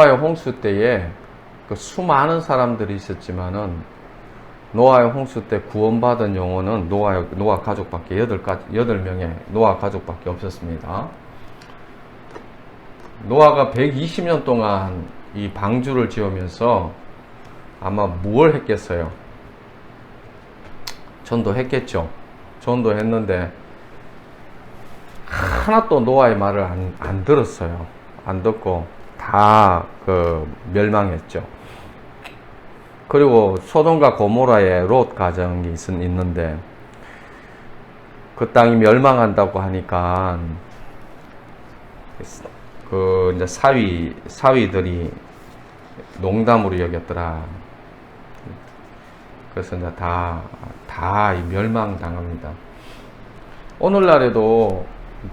노아의 홍수 때에 그 수많은 사람들이 있었지만은 노아의 홍수 때 구원받은 영혼은 노아 가족밖에 8명의 노아 가족밖에 없었습니다. 노아가 120년 동안 이 방주를 지으면서 아마 무엇을 했겠어요? 전도했겠죠. 전도했는데 하나도 노아의 말을 안 들었어요. 안 듣고 다 멸망했죠. 그리고 소돔과 고모라의 롯 가정이 있는데 그 땅이 멸망한다고 하니까 이제 사위들이 농담으로 여겼더라. 그래서 이제 다 멸망당합니다. 오늘날에도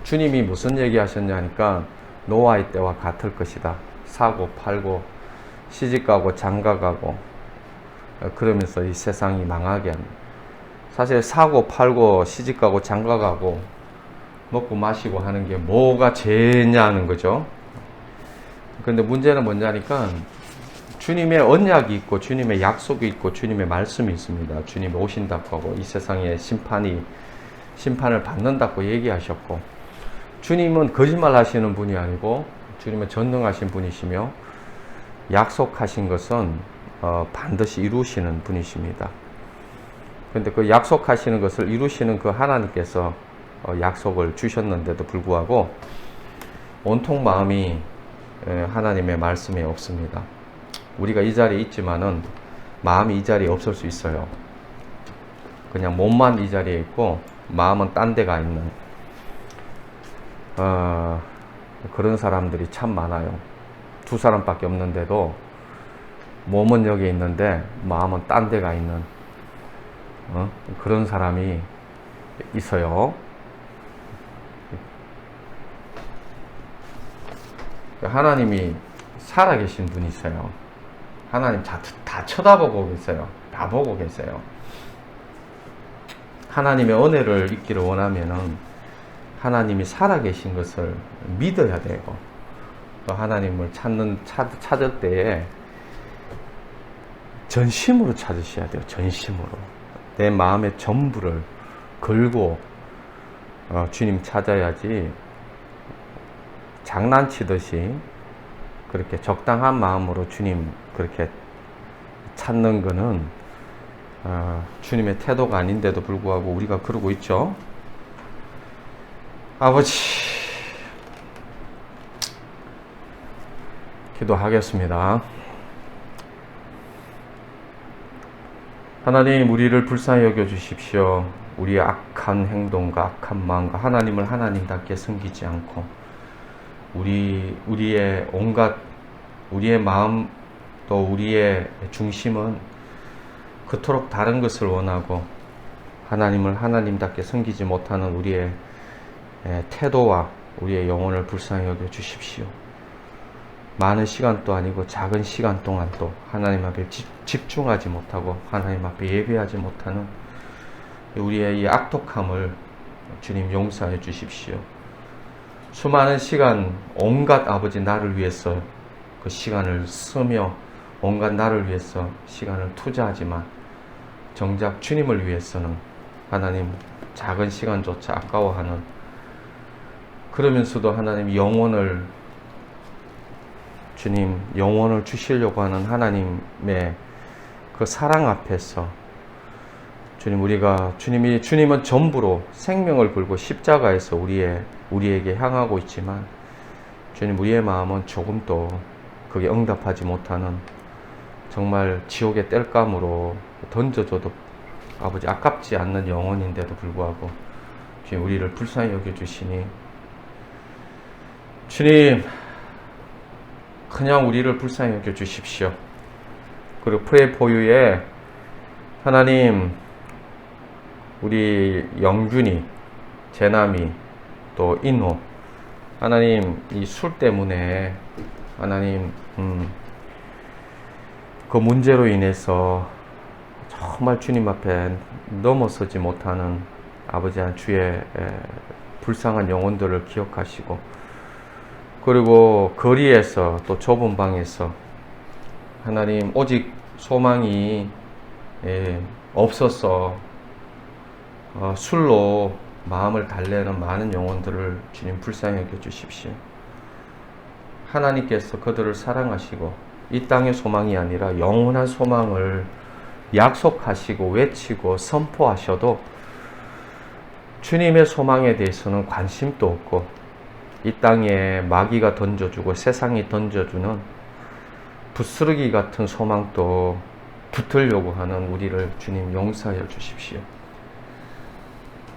주님이 무슨 얘기 하셨냐니까 노아의 때와 같을 것이다. 사고 팔고 시집가고 장가가고 그러면서 이 세상이 망하게 합니다. 사실 사고 팔고 시집가고 장가가고 먹고 마시고 하는 게 뭐가 죄냐는 거죠. 근데 문제는 뭐냐니까 주님의 언약이 있고 주님의 약속이 있고 주님의 말씀이 있습니다. 주님이 오신다고 하고 이 세상에 심판을 받는다고 얘기하셨고, 주님은 거짓말 하시는 분이 아니고 주님은 전능하신 분이시며 약속하신 것은 반드시 이루시는 분이십니다. 그런데 그 약속하시는 것을 이루시는 그 하나님께서 약속을 주셨는데도 불구하고 온통 마음이 하나님의 말씀에 없습니다. 우리가 이 자리에 있지만은 마음이 이 자리에 없을 수 있어요. 그냥 몸만 이 자리에 있고 마음은 딴 데가 있는 그런 사람들이 참 많아요. 두 사람밖에 없는데도 몸은 여기 있는데 마음은 딴 데가 있는 그런 사람이 있어요. 하나님이 살아계신 분이 있어요. 하나님 다 쳐다보고 계세요. 다 보고 계세요. 하나님의 은혜를 잊기를 원하면은 하나님이 살아계신 것을 믿어야 되고, 하나님을 찾을 때에 전심으로 찾으셔야 돼요. 전심으로. 내 마음의 전부를 걸고 주님 찾아야지, 장난치듯이 그렇게 적당한 마음으로 주님 그렇게 찾는 거는 주님의 태도가 아닌데도 불구하고 우리가 그러고 있죠. 아버지, 기도하겠습니다. 하나님, 우리를 불쌍히 여겨 주십시오. 우리의 악한 행동과 악한 마음과 하나님을 하나님답게 섬기지 않고 우리의 마음 또 우리의 중심은 그토록 다른 것을 원하고 하나님을 하나님답게 섬기지 못하는 우리의 태도와 우리의 영혼을 불쌍히 여겨 주십시오. 많은 시간도 아니고 작은 시간 동안 또 하나님 앞에 집중하지 못하고 하나님 앞에 예배하지 못하는 우리의 이 악독함을 주님 용서해 주십시오. 수많은 시간 온갖 아버지 나를 위해서 그 시간을 쓰며 온갖 나를 위해서 시간을 투자하지만 정작 주님을 위해서는 하나님 작은 시간조차 아까워하는, 그러면서도 하나님 주님 영혼을 주시려고 하는 하나님의 그 사랑 앞에서 주님은 전부로 생명을 걸고 십자가에서 우리에게 향하고 있지만 주님, 우리의 마음은 조금도 그게 응답하지 못하는 정말 지옥의 땔감으로 던져줘도 아버지 아깝지 않는 영혼인데도 불구하고 주님, 우리를 불쌍히 여겨주시니 주님, 그냥 우리를 불쌍히 여겨주십시오. 그리고 프레이 포유에 하나님, 우리 영균이, 제남이, 또 인호, 하나님 이 술 때문에 하나님 그 문제로 인해서 정말 주님 앞에 넘어서지 못하는 아버지 한 주의 불쌍한 영혼들을 기억하시고 그리고 거리에서 또 좁은 방에서 하나님 오직 소망이 없어서 술로 마음을 달래는 많은 영혼들을 주님 불쌍히 여겨 주십시오. 하나님께서 그들을 사랑하시고 이 땅의 소망이 아니라 영원한 소망을 약속하시고 외치고 선포하셔도 주님의 소망에 대해서는 관심도 없고 이 땅에 마귀가 던져주고 세상이 던져주는 부스러기 같은 소망도 붙으려고 하는 우리를 주님 용서하여 주십시오.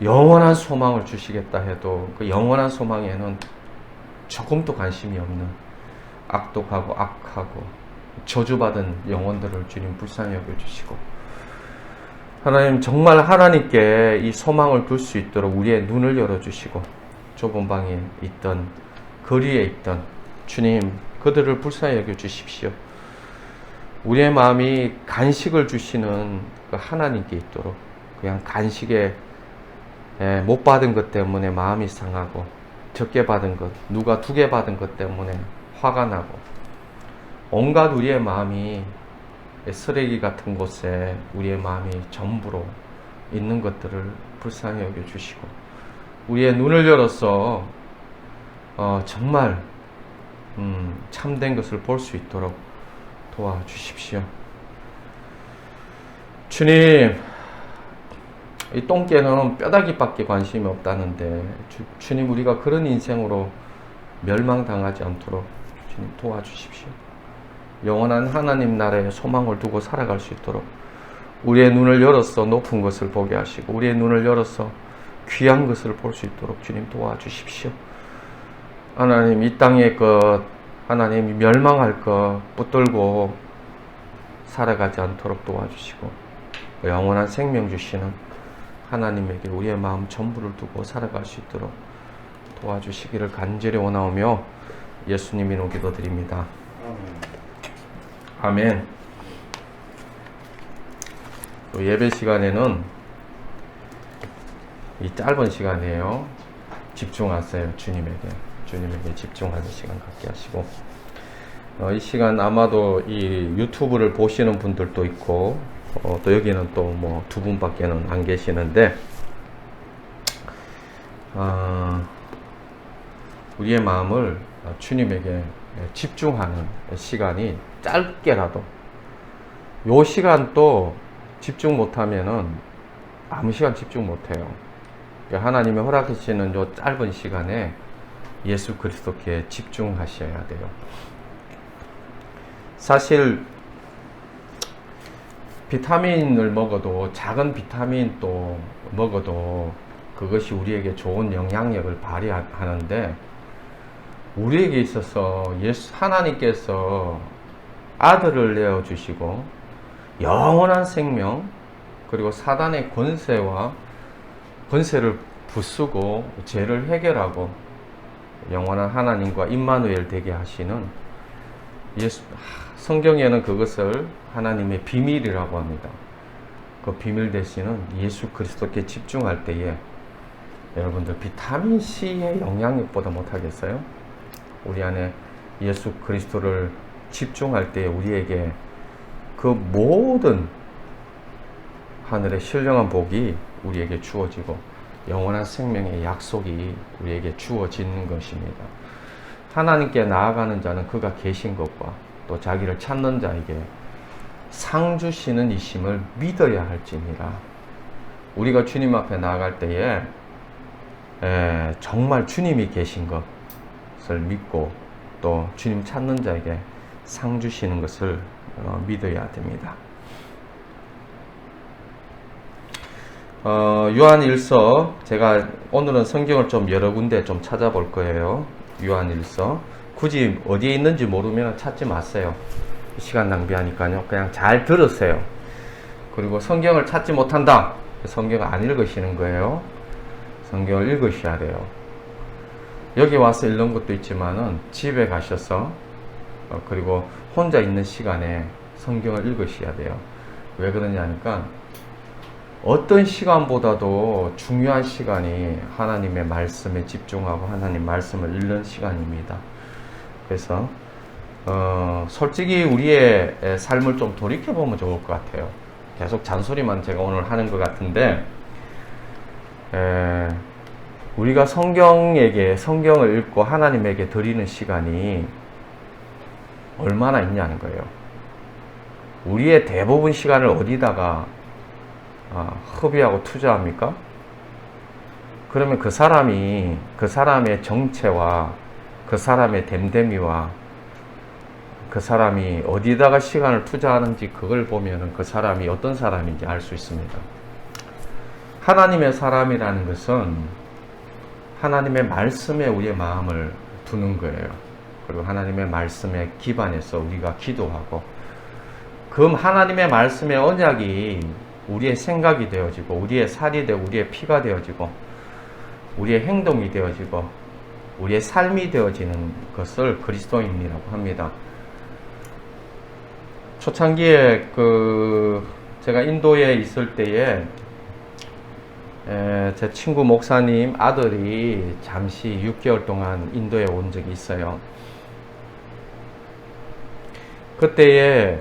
영원한 소망을 주시겠다 해도 그 영원한 소망에는 조금도 관심이 없는 악독하고 악하고 저주받은 영혼들을 주님 불쌍히 여겨주시고 하나님 정말 하나님께 이 소망을 둘 수 있도록 우리의 눈을 열어주시고 좁은 방에 있던 거리에 있던 주님 그들을 불쌍히 여겨주십시오. 우리의 마음이 간식을 주시는 그 하나님께 있도록 그냥 간식에 못 받은 것 때문에 마음이 상하고 적게 받은 것, 누가 2개 받은 것 때문에 화가 나고 온갖 우리의 마음이 쓰레기 같은 곳에 우리의 마음이 전부로 있는 것들을 불쌍히 여겨주시고 우리의 눈을 열어서 정말 참된 것을 볼 수 있도록 도와주십시오. 주님, 이 똥개는 뼈다귀밖에 관심이 없다는데 주님 우리가 그런 인생으로 멸망당하지 않도록 주님 도와주십시오. 영원한 하나님 나라에 소망을 두고 살아갈 수 있도록 우리의 눈을 열어서 높은 것을 보게 하시고 우리의 눈을 열어서 귀한 것을 볼 수 있도록 주님 도와주십시오. 하나님 이 땅의 것 하나님 멸망할 것 붙들고 살아가지 않도록 도와주시고 영원한 생명 주시는 하나님에게 우리의 마음 전부를 두고 살아갈 수 있도록 도와주시기를 간절히 원하오며 예수님 이름 기도드립니다. 아멘. 또 예배 시간에는 이 짧은 시간이에요. 집중하세요. 주님에게 집중하는 시간 갖게 하시고 이 시간 아마도 이 유튜브를 보시는 분들도 있고 또 여기는 또 뭐 2분밖에는 안 계시는데 우리의 마음을 주님에게 집중하는 시간이 짧게라도 요 시간 또 집중 못하면은 아무 시간 집중 못해요. 하나님이 허락하시는 요 짧은 시간에 예수 그리스도께 집중하셔야 돼요. 사실 비타민을 먹어도 작은 비타민 또 먹어도 그것이 우리에게 좋은 영향력을 발휘하는데 우리에게 있어서 하나님께서 아들을 내어주시고 영원한 생명 그리고 사단의 권세를 부수고 죄를 해결하고 영원한 하나님과 임마누엘 되게 하시는 성경에는 그것을 하나님의 비밀이라고 합니다. 그 비밀 되시는 예수 그리스도께 집중할 때에 여러분들 비타민C의 영향력보다 못하겠어요? 우리 안에 예수 그리스도를 집중할 때에 우리에게 그 모든 하늘의 신령한 복이 우리에게 주어지고 영원한 생명의 약속이 우리에게 주어지는 것입니다. 하나님께 나아가는 자는 그가 계신 것과 또 자기를 찾는 자에게 상 주시는 이심을 믿어야 할지니라. 우리가 주님 앞에 나아갈 때에 정말 주님이 계신 것을 믿고 또 주님 찾는 자에게 상 주시는 것을 믿어야 됩니다. 요한일서 제가 오늘은 성경을 좀 여러 군데 좀 찾아볼 거예요. 요한일서 굳이 어디에 있는지 모르면 찾지 마세요. 시간 낭비하니까요. 그냥 잘 들으세요. 그리고 성경을 찾지 못한다. 성경을 안 읽으시는 거예요. 성경을 읽으셔야 돼요. 여기 와서 읽는 것도 있지만은 집에 가셔서 그리고 혼자 있는 시간에 성경을 읽으셔야 돼요. 왜 그러냐니까 어떤 시간보다도 중요한 시간이 하나님의 말씀에 집중하고 하나님 말씀을 읽는 시간입니다. 그래서 솔직히 우리의 삶을 좀 돌이켜보면 좋을 것 같아요. 계속 잔소리만 제가 오늘 하는 것 같은데, 우리가 성경을 읽고 하나님에게 드리는 시간이 얼마나 있냐는 거예요. 우리의 대부분 시간을 어디다가 허비하고 투자합니까? 그러면 그 사람의 정체와 그 사람의 됨됨이와 그 사람이 어디다가 시간을 투자하는지 그걸 보면 그 사람이 어떤 사람인지 알 수 있습니다. 하나님의 사람이라는 것은 하나님의 말씀에 우리의 마음을 두는 거예요. 그리고 하나님의 말씀에 기반해서 우리가 기도하고, 그럼 하나님의 말씀의 언약이 우리의 생각이 되어지고, 우리의 살이 되고, 우리의 피가 되어지고, 우리의 행동이 되어지고, 우리의 삶이 되어지는 것을 그리스도인이라고 합니다. 초창기에 제가 인도에 있을 때에 제 친구 목사님 아들이 잠시 6개월 동안 인도에 온 적이 있어요. 그때에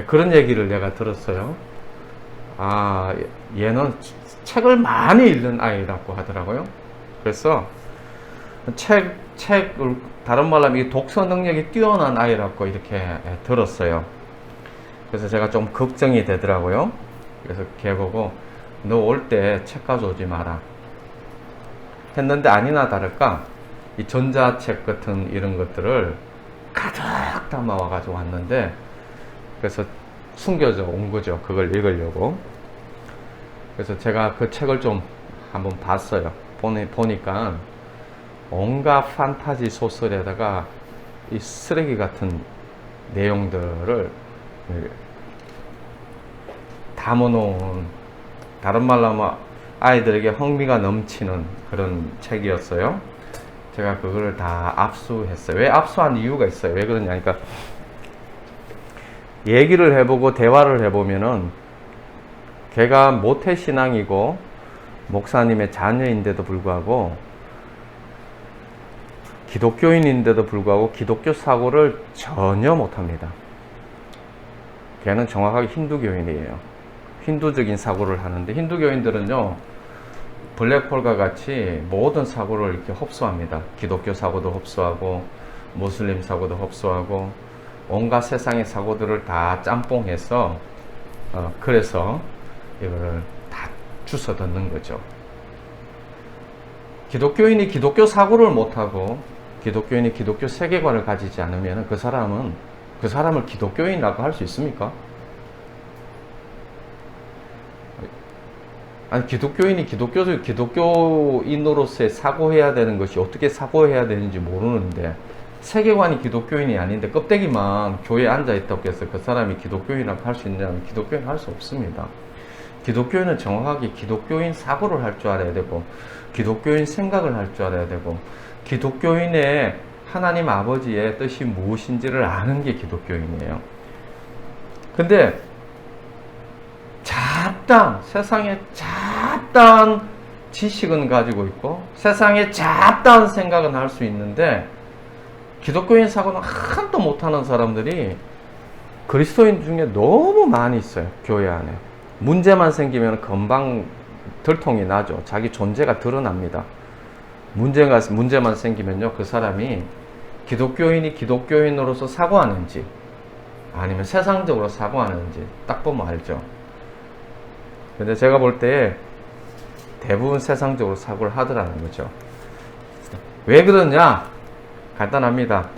그런 얘기를 내가 들었어요. 얘는 책을 많이 읽는 아이라고 하더라고요. 그래서 책을, 다른 말로 하면 독서 능력이 뛰어난 아이라고 이렇게 들었어요. 그래서 제가 좀 걱정이 되더라고요. 그래서 걔 보고 너 올 때 책 가져오지 마라 했는데, 아니나 다를까 이 전자책 같은 이런 것들을 가득 담아 와가지고 왔는데, 그래서 숨겨져 온 거죠. 그걸 읽으려고. 그래서 제가 그 책을 좀 한번 봤어요. 보니까 온갖 판타지 소설에다가 이 쓰레기 같은 내용들을 담아놓은, 다른 말로 하면 아이들에게 흥미가 넘치는 그런 책이었어요. 제가 그거를 다 압수했어요. 왜 압수한 이유가 있어요. 왜 그러냐니까, 얘기를 해보고 대화를 해보면은 걔가 모태신앙이고 목사님의 자녀인데도 불구하고, 기독교인인데도 불구하고 기독교 사고를 전혀 못합니다. 걔는 정확하게 힌두교인이에요. 힌두적인 사고를 하는데, 힌두교인들은요 블랙홀과 같이 모든 사고를 이렇게 흡수합니다. 기독교 사고도 흡수하고, 무슬림 사고도 흡수하고, 온갖 세상의 사고들을 다 짬뽕해서 그래서 이거를 다 주워 듣는 거죠. 기독교인이 기독교 사고를 못하고, 기독교인이 기독교 세계관을 가지지 않으면 그 사람을 기독교인이라고 할 수 있습니까? 아니, 기독교인이 기독교인으로서의 사고해야 되는 것이 어떻게 사고해야 되는지 모르는데, 세계관이 기독교인이 아닌데 껍데기만 교회에 앉아있다고 해서 그 사람이 기독교인이라고 할 수 있냐면 기독교인 할 수 없습니다. 기독교인은 정확하게 기독교인 사고를 할 줄 알아야 되고, 기독교인 생각을 할 줄 알아야 되고, 기독교인의 하나님 아버지의 뜻이 무엇인지를 아는 게 기독교인이에요. 근데 세상에 잡다한 지식은 가지고 있고, 세상에 잡다한 생각은 할 수 있는데, 기독교인 사고는 한도 못하는 사람들이 그리스도인 중에 너무 많이 있어요. 교회 안에 문제만 생기면 금방 들통이 나죠. 자기 존재가 드러납니다. 문제만 생기면요, 그 사람이 기독교인이 기독교인으로서 사고하는지 아니면 세상적으로 사고하는지 딱 보면 알죠. 근데 제가 볼 때 대부분 세상적으로 사고를 하더라는 거죠. 왜 그러냐? 간단합니다.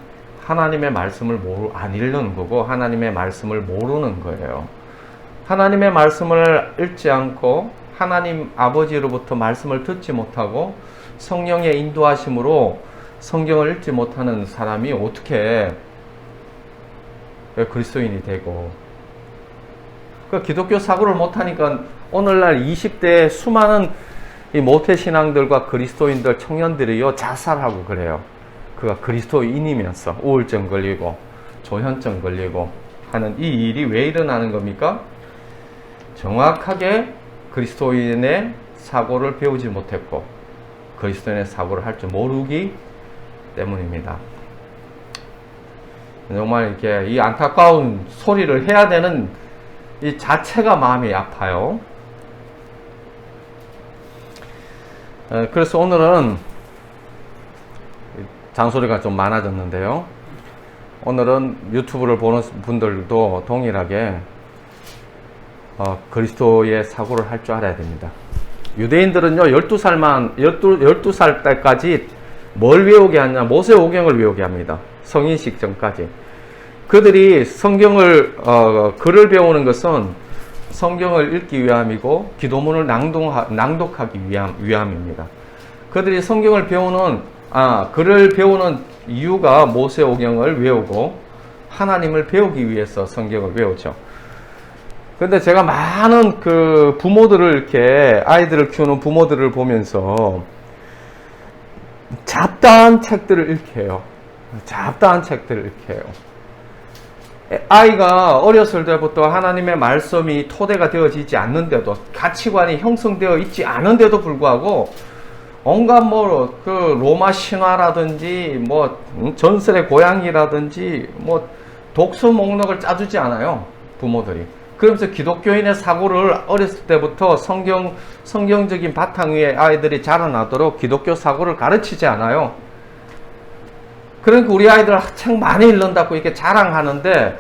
하나님의 말씀을 안 읽는 거고, 하나님의 말씀을 모르는 거예요. 하나님의 말씀을 읽지 않고 하나님 아버지로부터 말씀을 듣지 못하고 성령의 인도하심으로 성경을 읽지 못하는 사람이 어떻게 그리스도인이 되고, 그 기독교 사고를 못하니까 오늘날 20대 수많은 이 모태신앙들과 그리스도인들 청년들이요 자살하고 그래요. 그가 그리스도인이면서 우울증 걸리고 조현증 걸리고 하는 이 일이 왜 일어나는 겁니까? 정확하게 그리스도인의 사고를 배우지 못했고 그리스도인의 사고를 할 줄 모르기 때문입니다. 정말 이렇게 이 안타까운 소리를 해야 되는 이 자체가 마음이 아파요. 그래서 오늘은 잔소리가 좀 많아졌는데요. 오늘은 유튜브를 보는 분들도 동일하게 그리스도의 사고를 할 줄 알아야 됩니다. 유대인들은요, 12살 때까지 뭘 외우게 하냐? 모세오경을 외우게 합니다. 성인식 전까지. 그들이 성경을, 글을 배우는 것은 성경을 읽기 위함이고, 기도문을 낭독하기 위함입니다. 그들이 성경을 글을 배우는 이유가 모세오경을 외우고, 하나님을 배우기 위해서 성경을 외우죠. 근데 제가 많은 그 부모들을 이렇게 아이들을 키우는 부모들을 보면서 잡다한 책들을 읽혀요. 잡다한 책들을 읽혀요. 아이가 어렸을 때부터 하나님의 말씀이 토대가 되어지지 않는데도, 가치관이 형성되어 있지 않은데도 불구하고 온갖 그 로마 신화라든지 전설의 고양이라든지 독서 목록을 짜주지 않아요, 부모들이. 그러면서 기독교인의 사고를 어렸을 때부터 성경적인 바탕 위에 아이들이 자라나도록 기독교 사고를 가르치지 않아요. 그러니까 우리 아이들 책 많이 읽는다고 이렇게 자랑하는데,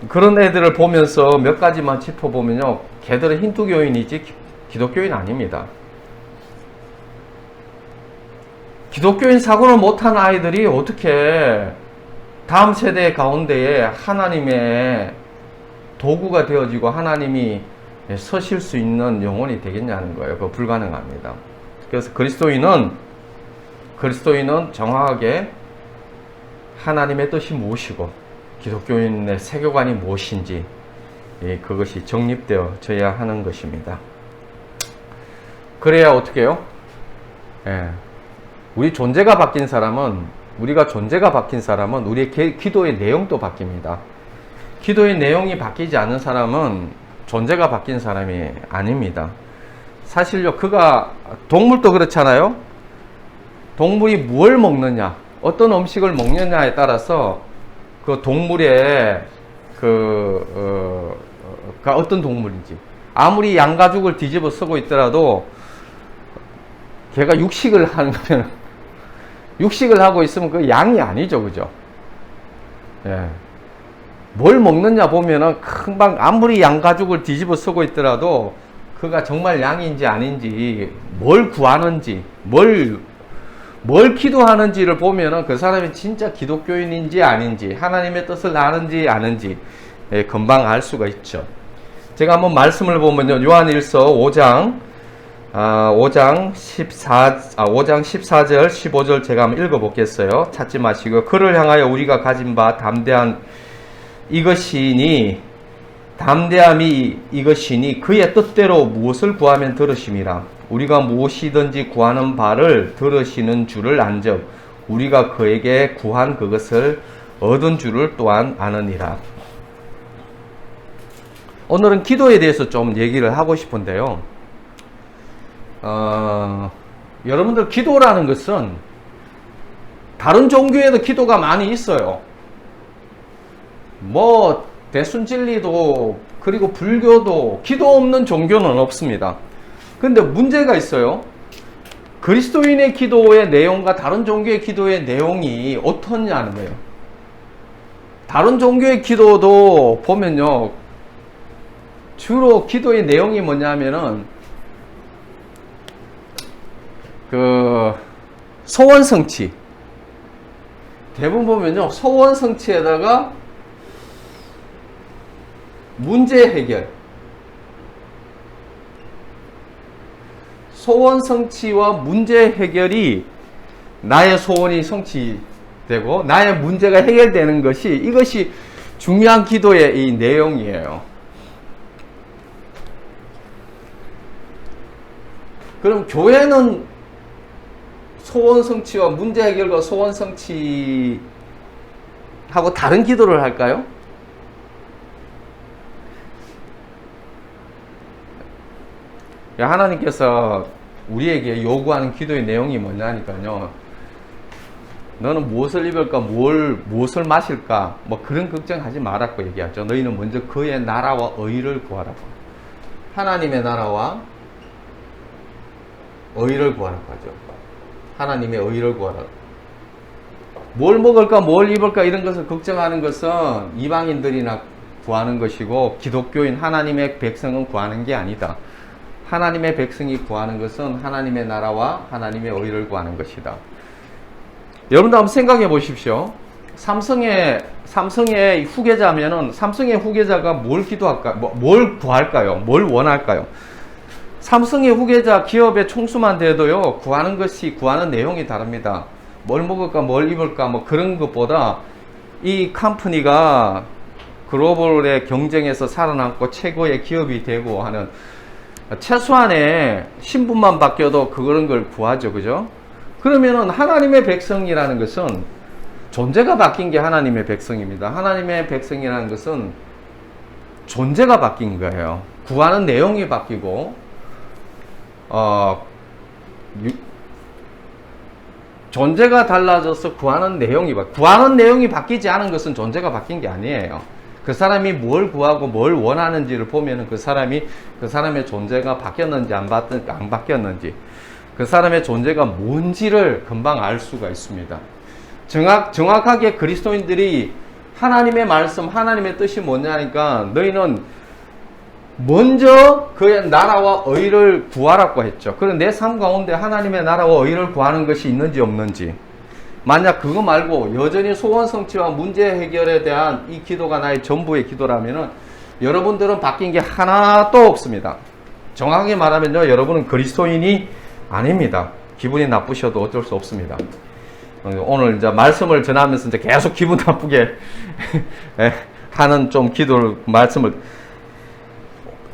그런 애들을 보면서 몇 가지만 짚어보면요, 걔들은 힌두교인이지 기독교인 아닙니다. 기독교인 사고를 못한 아이들이 어떻게 다음 세대 가운데에 하나님의 도구가 되어지고 하나님이 서실 수 있는 영혼이 되겠냐는 거예요. 그거 불가능합니다. 그래서 그리스도인은 정확하게 하나님의 뜻이 무엇이고 기독교인의 세계관이 무엇인지 그것이 정립되어져야 하는 것입니다. 그래야 어떻게 해요? 우리가 존재가 바뀐 사람은 우리의 기도의 내용도 바뀝니다. 기도의 내용이 바뀌지 않은 사람은 존재가 바뀐 사람이 아닙니다. 사실요, 동물도 그렇잖아요. 동물이 뭘 먹느냐, 어떤 음식을 먹느냐에 따라서 그 동물의 어떤 동물인지, 아무리 양가죽을 뒤집어 쓰고 있더라도 걔가 육식을 하고 있으면 그 양이 아니죠, 그죠? 예. 뭘 먹느냐 보면은 금방 아무리 양가죽을 뒤집어 쓰고 있더라도 그가 정말 양인지 아닌지, 뭘 구하는지, 뭘 기도하는지를 보면은 그 사람이 진짜 기독교인인지 아닌지, 하나님의 뜻을 아는지 아는지 금방 알 수가 있죠. 제가 한번 말씀을 보면요, 요한일서 5장 14절 15절 제가 한번 읽어보겠어요. 찾지 마시고, 그를 향하여 우리가 가진 바 담대함이 이것이니 그의 뜻대로 무엇을 구하면 들으심이라. 우리가 무엇이든지 구하는 바를 들으시는 줄을 안즉 우리가 그에게 구한 그것을 얻은 줄을 또한 아느니라. 오늘은 기도에 대해서 좀 얘기를 하고 싶은데요. 여러분들, 기도라는 것은 다른 종교에도 기도가 많이 있어요. 대순진리도 그리고 불교도 기도 없는 종교는 없습니다. 근데 문제가 있어요. 그리스도인의 기도의 내용과 다른 종교의 기도의 내용이 어떻냐는 거예요. 다른 종교의 기도도 보면요, 주로 기도의 내용이 뭐냐면은 소원성취. 대부분 보면요, 소원성취에다가 문제 해결. 소원 성취와 문제 해결이 나의 소원이 성취되고 나의 문제가 해결되는 이것이 중요한 기도의 이 내용이에요. 그럼 교회는 소원 성취와 문제 해결과 소원 성취하고 다른 기도를 할까요? 하나님께서 우리에게 요구하는 기도의 내용이 뭐냐니까요. 너는 무엇을 입을까, 무엇을 마실까, 뭐 그런 걱정하지 말라고 얘기하죠. 너희는 먼저 그의 나라와 의를 구하라고. 하나님의 나라와 의를 구하라고 하죠. 하나님의 의를 구하라. 뭘 먹을까, 뭘 입을까 이런 것을 걱정하는 것은 이방인들이나 구하는 것이고, 기독교인 하나님의 백성은 구하는 게 아니다. 하나님의 백성이 구하는 것은 하나님의 나라와 하나님의 의를 구하는 것이다. 여러분도 한번 생각해 보십시오. 삼성의 후계자면은, 삼성의 후계자가 뭘 기도할까, 뭘 구할까요? 뭘 원할까요? 삼성의 후계자 기업의 총수만 돼도요, 구하는 내용이 다릅니다. 뭘 먹을까, 뭘 입을까, 뭐 그런 것보다 이 컴퍼니가 글로벌의 경쟁에서 살아남고 최고의 기업이 되고 하는, 최소한의 신분만 바뀌어도 그런 걸 구하죠. 그죠? 그러면은 하나님의 백성이라는 것은 존재가 바뀐 게 하나님의 백성입니다. 하나님의 백성이라는 것은 존재가 바뀐 거예요. 구하는 내용이 바뀌고, 존재가 달라져서 구하는 내용이 바뀌지 않은 것은 존재가 바뀐 게 아니에요. 그 사람이 뭘 구하고 뭘 원하는지를 보면은 그 사람의 존재가 바뀌었는지 안 바뀌었는지, 그 사람의 존재가 뭔지를 금방 알 수가 있습니다. 정확하게 그리스도인들이 하나님의 말씀, 하나님의 뜻이 뭐냐니까, 너희는 먼저 그의 나라와 의를 구하라고 했죠. 그럼 내 삶 가운데 하나님의 나라와 의를 구하는 것이 있는지 없는지, 만약 그거 말고 여전히 소원 성취와 문제 해결에 대한 이 기도가 나의 전부의 기도라면은 여러분들은 바뀐 게 하나도 없습니다. 정확하게 말하면요, 여러분은 그리스도인이 아닙니다. 기분이 나쁘셔도 어쩔 수 없습니다. 오늘 이제 말씀을 전하면서 이제 계속 기분 나쁘게 하는 좀 기도를, 말씀을,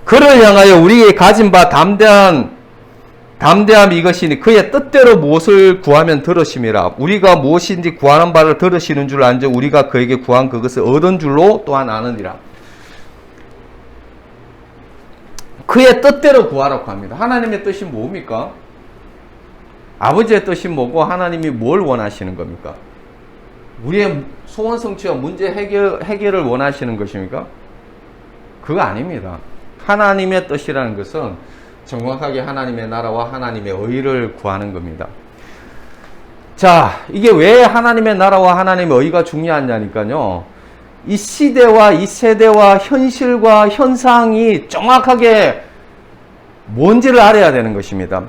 그를 향하여 우리에게 가진 바 담대함 이것이니 그의 뜻대로 무엇을 구하면 들으심이라. 우리가 무엇인지 구하는 바를 들으시는 줄 안즉 우리가 그에게 구한 그것을 얻은 줄로 또한 아느니라. 그의 뜻대로 구하라고 합니다. 하나님의 뜻이 뭡니까? 아버지의 뜻이 뭐고 하나님이 뭘 원하시는 겁니까? 우리의 소원 성취와 문제 해결을 원하시는 것입니까? 그거 아닙니다. 하나님의 뜻이라는 것은 정확하게 하나님의 나라와 하나님의 의를 구하는 겁니다. 자, 이게 왜 하나님의 나라와 하나님의 의가 중요하냐니까요, 이 시대와 이 세대와 현실과 현상이 정확하게 뭔지를 알아야 되는 것입니다.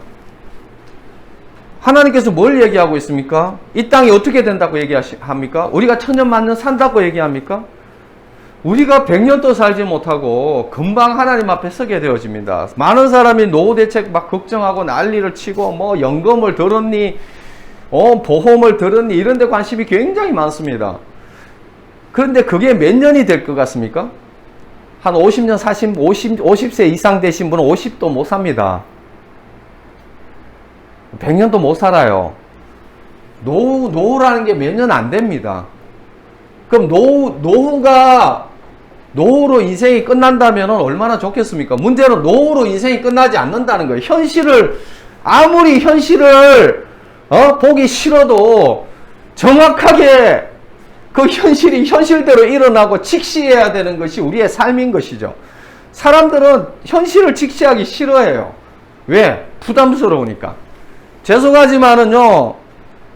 하나님께서 뭘 얘기하고 있습니까? 이 땅이 어떻게 된다고 얘기합니까? 우리가 천년만년 산다고 얘기합니까? 우리가 100년도 살지 못하고 금방 하나님 앞에 서게 되어집니다. 많은 사람이 노후 대책 막 걱정하고 난리를 치고, 뭐 연금을 들었니, 보험을 들었니, 이런 데 관심이 굉장히 많습니다. 그런데 그게 몇 년이 될 것 같습니까? 한 50년, 50세 이상 되신 분은 50도 못 삽니다. 100년도 못 살아요. 노후라는 게 몇 년 안 됩니다. 그럼 노후로 인생이 끝난다면 얼마나 좋겠습니까? 문제는 노후로 인생이 끝나지 않는다는 거예요. 아무리 현실을 보기 싫어도 정확하게 그 현실이 현실대로 일어나고 직시해야 되는 것이 우리의 삶인 것이죠. 사람들은 현실을 직시하기 싫어해요. 왜? 부담스러우니까. 죄송하지만은요,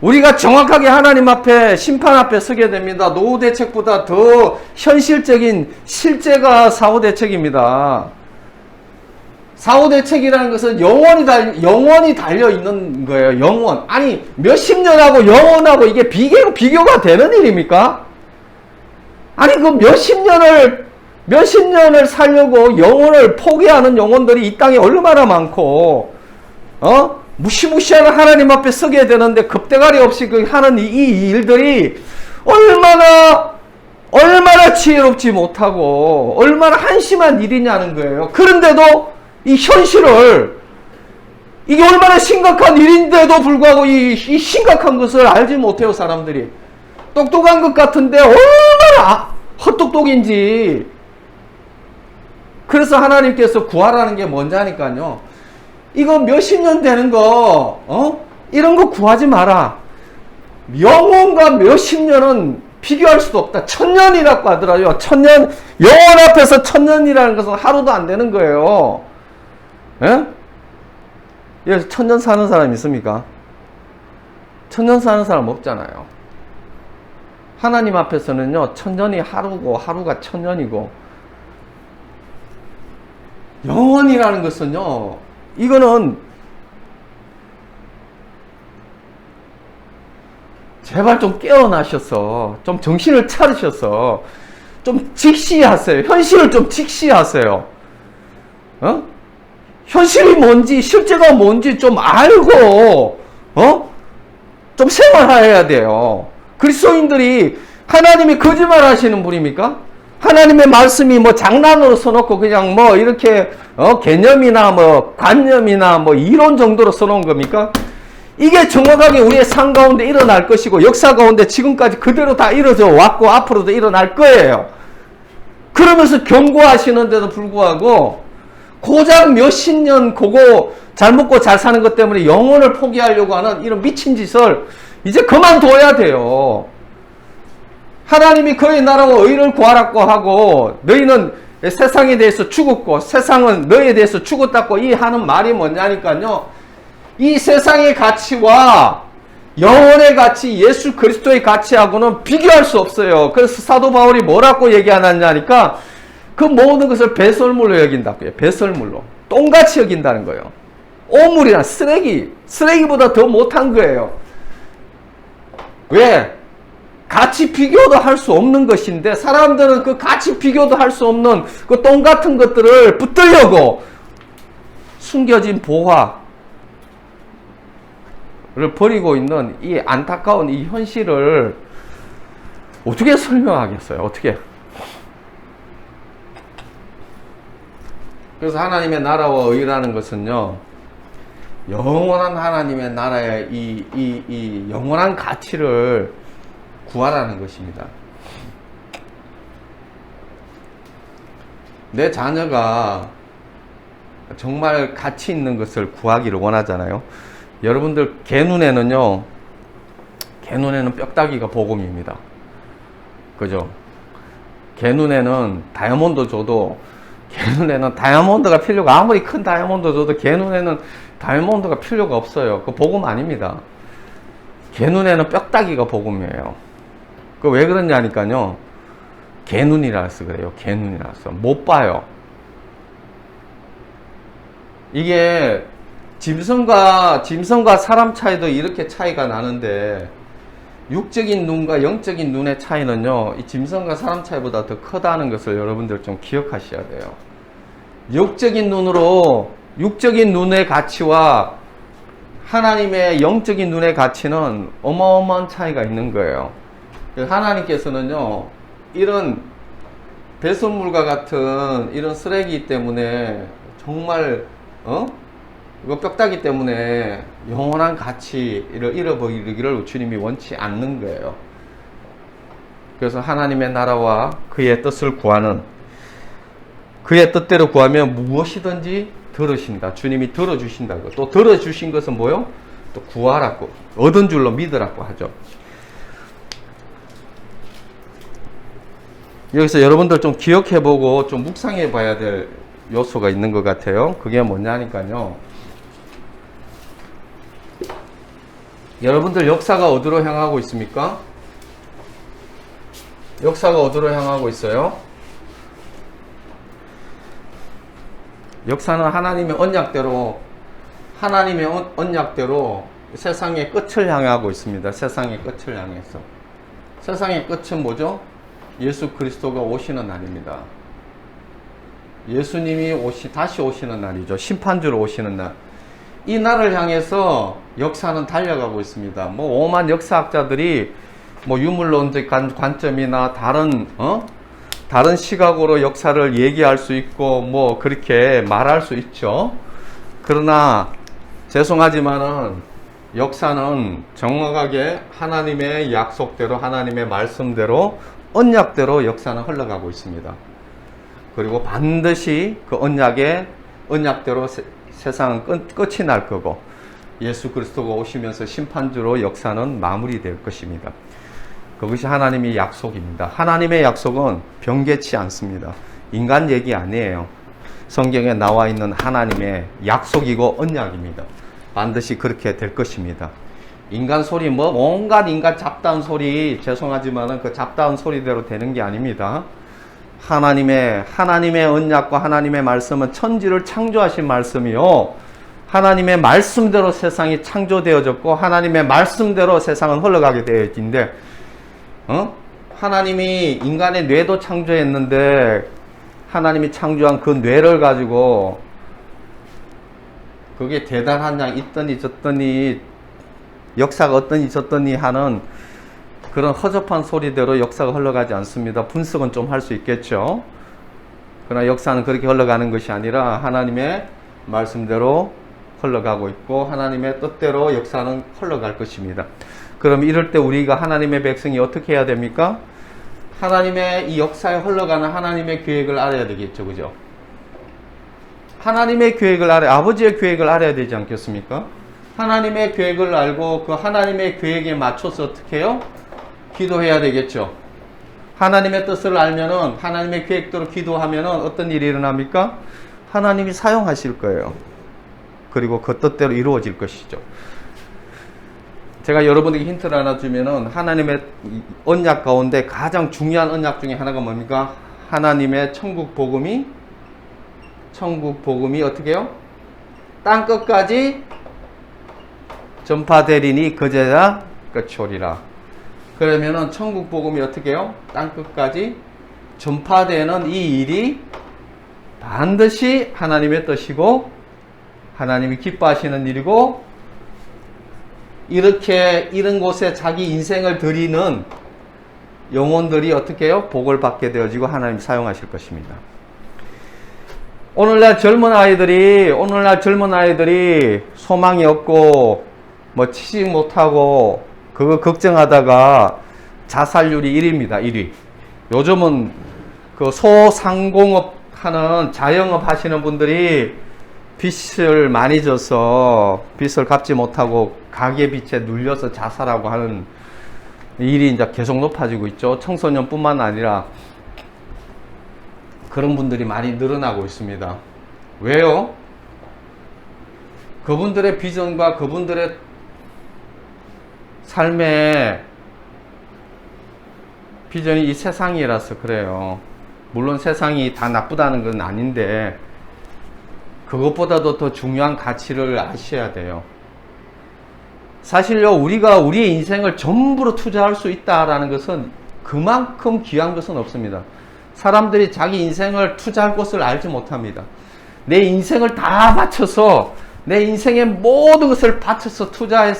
우리가 정확하게 하나님 앞에, 심판 앞에 서게 됩니다. 노후 대책보다 더 현실적인 실제가 사후 대책입니다. 사후 대책이라는 것은 영원히 달려 있는 거예요. 영원. 아니, 몇십 년하고 영원하고 이게 비교가 되는 일입니까? 아니, 그 몇십 년을 살려고 영혼을 포기하는 영혼들이 이 땅에 얼마나 많고, 무시무시한 하나님 앞에 서게 되는데 겁대가리 없이 하는 이 일들이 얼마나 지혜롭지 못하고 얼마나 한심한 일이냐는 거예요. 그런데도 이 현실을, 이게 얼마나 심각한 일인데도 불구하고 이 심각한 것을 알지 못해요. 사람들이 똑똑한 것 같은데 얼마나 헛똑똑인지. 그래서 하나님께서 구하라는 게 뭔지 하니까요, 이거 몇십 년 되는 거, 이런 거 구하지 마라. 영원과 몇십 년은 비교할 수도 없다. 1000년이라고 하더라고요. 1000년, 영원 앞에서 1000년이라는 것은 하루도 안 되는 거예요. 예? 여기서 1000년 사는 사람 있습니까? 1000년 사는 사람 없잖아요. 하나님 앞에서는요, 1000년이 하루고, 하루가 1000년이고, 영원이라는 것은요, 이거는 제발 좀 깨어나셔서, 좀 정신을 차리셔서, 좀 직시하세요. 현실을 좀 직시하세요. 어? 현실이 뭔지, 실제가 뭔지 좀 알고, 좀 생활해야 돼요. 그리스도인들이 하나님이 거짓말 하시는 분입니까? 하나님의 말씀이 뭐 장난으로 써놓고 그냥 뭐 이렇게 개념이나 뭐 관념이나 뭐 이론 정도로 써놓은 겁니까? 이게 정확하게 우리의 삶 가운데 일어날 것이고 역사 가운데 지금까지 그대로 다 이루어져 왔고 앞으로도 일어날 거예요. 그러면서 경고하시는데도 불구하고 고작 몇십 년 고고 잘 먹고 잘 사는 것 때문에 영혼을 포기하려고 하는 이런 미친 짓을 이제 그만둬야 돼요. 하나님이 그의 나라와 의를 구하라고 하고 너희는 세상에 대해서 죽었고 세상은 너희에 대해서 죽었다고 이 하는 말이 뭐냐니까요. 이 세상의 가치와 영혼의 가치, 예수 그리스도의 가치하고는 비교할 수 없어요. 그래서 사도 바울이 뭐라고 얘기하느냐니까 그 모든 것을 배설물로 여긴다고요. 배설물로. 똥같이 여긴다는 거예요. 오물이나 쓰레기보다 더 못한 거예요. 왜? 가치 비교도 할 수 없는 것인데 사람들은 그 가치 비교도 할 수 없는 그 똥 같은 것들을 붙들려고 숨겨진 보화를 버리고 있는 이 안타까운 이 현실을 어떻게 설명하겠어요? 어떻게? 그래서 하나님의 나라와 의라는 것은요, 영원한 하나님의 나라의 이 영원한 가치를 구하라는 것입니다. 내 자녀가 정말 가치 있는 것을 구하기를 원하잖아요. 여러분들 개 눈에는 뼈다귀가 복음입니다. 그죠? 개 눈에는 다이아몬드 줘도 개 눈에는 다이아몬드가 필요가 아무리 큰 다이아몬드 줘도 개 눈에는 다이아몬드가 필요가 없어요. 그 복음 아닙니다. 개 눈에는 뼈다귀가 복음이에요. 그 왜 그러냐니까요. 개 눈이라서 그래요. 개 눈이라서 못 봐요. 이게 짐승과 사람 차이도 이렇게 차이가 나는데 육적인 눈과 영적인 눈의 차이는요, 이 짐승과 사람 차이보다 더 크다는 것을 여러분들 좀 기억하셔야 돼요. 육적인 눈의 가치와 하나님의 영적인 눈의 가치는 어마어마한 차이가 있는 거예요. 하나님께서는요, 이런 배설물과 같은 이런 쓰레기 때문에 정말 이거 뼈다귀 때문에 영원한 가치를 잃어버리기를 주님이 원치 않는 거예요. 그래서 하나님의 나라와 그의 뜻을 구하는, 그의 뜻대로 구하면 무엇이든지 들으신다. 주님이 들어주신다고. 또 들어주신 것은 뭐요? 또 구하라고, 얻은 줄로 믿으라고 하죠. 여기서 여러분들 좀 기억해보고 좀 묵상해봐야 될 요소가 있는 것 같아요. 그게 뭐냐니까요. 여러분들 역사가 어디로 향하고 있습니까? 역사가 어디로 향하고 있어요? 역사는 하나님의 언약대로 세상의 끝을 향하고 있습니다. 세상의 끝을 향해서. 세상의 끝은 뭐죠? 예수 그리스도가 오시는 날입니다. 예수님이 다시 오시는 날이죠. 심판주로 오시는 날. 이 날을 향해서 역사는 달려가고 있습니다. 뭐 오만 역사학자들이 뭐 유물론적 관점이나 다른 시각으로 역사를 얘기할 수 있고 뭐 그렇게 말할 수 있죠. 그러나 죄송하지만은 역사는 정확하게 하나님의 약속대로, 하나님의 말씀대로, 언약대로 역사는 흘러가고 있습니다. 그리고 반드시 그 언약대로 세상은 끝이 날 거고, 예수 그리스도가 오시면서 심판주로 역사는 마무리될 것입니다. 그것이 하나님의 약속입니다. 하나님의 약속은 변개치 않습니다. 인간 얘기 아니에요. 성경에 나와 있는 하나님의 약속이고 언약입니다. 반드시 그렇게 될 것입니다. 인간 소리, 뭐 온갖 인간 잡다한 소리, 죄송하지만 그 잡다한 소리대로 되는 게 아닙니다. 하나님의 언약과 하나님의 말씀은 천지를 창조하신 말씀이요, 하나님의 말씀대로 세상이 창조되어졌고 하나님의 말씀대로 세상은 흘러가게 되어 있는데, 하나님이 인간의 뇌도 창조했는데 하나님이 창조한 그 뇌를 가지고 그게 대단한 양 있더니 저더니 역사가 어떠니 저떠니 하는 그런 허접한 소리대로 역사가 흘러가지 않습니다. 분석은 좀 할 수 있겠죠. 그러나 역사는 그렇게 흘러가는 것이 아니라 하나님의 말씀대로 흘러가고 있고 하나님의 뜻대로 역사는 흘러갈 것입니다. 그럼 이럴 때 우리가 하나님의 백성이 어떻게 해야 됩니까? 하나님의 이 역사에 흘러가는 하나님의 계획을 알아야 되겠죠. 그죠? 하나님의 계획을 아버지의 계획을 알아야 되지 않겠습니까? 하나님의 계획을 알고 그 하나님의 계획에 맞춰서 어떻게 해요? 기도해야 되겠죠. 하나님의 뜻을 알면은, 하나님의 계획대로 기도하면은 어떤 일이 일어납니까? 하나님이 사용하실 거예요. 그리고 그 뜻대로 이루어질 것이죠. 제가 여러분에게 힌트를 하나 주면은, 하나님의 언약 가운데 가장 중요한 언약 중에 하나가 뭡니까? 하나님의 천국 복음이 어떻게 해요? 땅 끝까지 전파되리니 그제야 끝이 오리라. 그러면은 천국 복음이 어떻게 해요? 땅 끝까지 전파되는 이 일이 반드시 하나님의 뜻이고 하나님이 기뻐하시는 일이고, 이런 곳에 자기 인생을 드리는 영혼들이 어떻게 해요? 복을 받게 되어지고 하나님 사용하실 것입니다. 오늘날 젊은 아이들이 소망이 없고 뭐 취직 못하고 그거 걱정하다가 자살률이 1위입니다. 1위. 요즘은 그 소상공업 하는 자영업 하시는 분들이 빚을 많이 져서 빚을 갚지 못하고 가계빚에 눌려서 자살하고 하는 일이 이제 계속 높아지고 있죠. 청소년뿐만 아니라 그런 분들이 많이 늘어나고 있습니다. 왜요? 그분들의 비전과 그분들의 삶의 비전이 이 세상이라서 그래요. 물론 세상이 다 나쁘다는 건 아닌데 그것보다도 더 중요한 가치를 아셔야 돼요. 사실요, 우리가 우리의 인생을 전부로 투자할 수 있다라는 것은 그만큼 귀한 것은 없습니다. 사람들이 자기 인생을 투자할 곳을 알지 못합니다. 내 인생을 다 바쳐서, 내 인생의 모든 것을 바쳐서 투자할